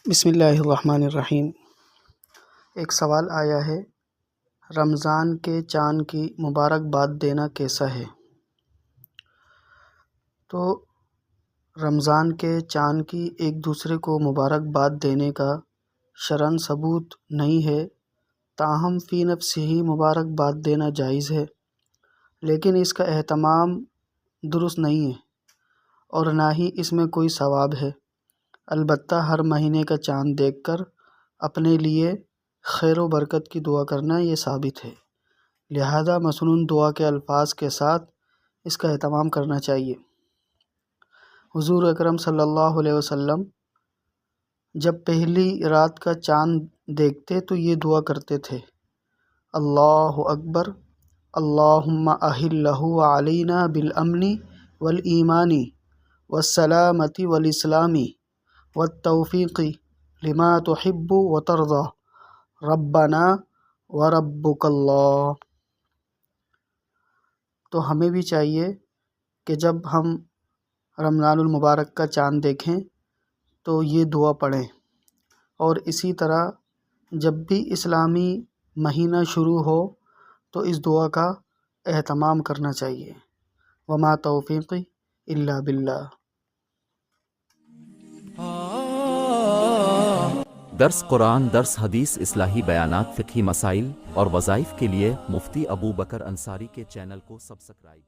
بسم اللہ الرحمن الرحیم۔ ایک سوال آیا ہے، رمضان کے چاند کی مبارکباد دینا کیسا ہے؟ تو رمضان کے چاند کی ایک دوسرے کو مبارکباد دینے کا شرعاً ثبوت نہیں ہے، تاہم فی نفس ہی مبارکباد دینا جائز ہے، لیکن اس کا اہتمام درست نہیں ہے اور نہ ہی اس میں کوئی ثواب ہے۔ البتہ ہر مہینے کا چاند دیکھ کر اپنے لیے خیر و برکت کی دعا کرنا یہ ثابت ہے، لہذا مسنون دعا کے الفاظ کے ساتھ اس کا اہتمام کرنا چاہیے۔ حضور اکرم صلی اللہ علیہ وسلم جب پہلی رات کا چاند دیکھتے تو یہ دعا کرتے تھے، اللہ اکبر، اللہم اہلہ علینا بالامن والایمان والسلامۃ والاسلام والتوفیق لما تحب وترضى ربنا وربک اللہ۔ تو ہمیں بھی چاہیے کہ جب ہم رمضان المبارک کا چاند دیکھیں تو یہ دعا پڑھیں، اور اسی طرح جب بھی اسلامی مہینہ شروع ہو تو اس دعا کا اہتمام کرنا چاہیے۔ وما توفیقی الا باللہ۔ درس قرآن، درس حدیث، اصلاحی بیانات، فقہی مسائل اور وظائف کے لیے مفتی ابو بکر انصاری کے چینل کو سبسکرائب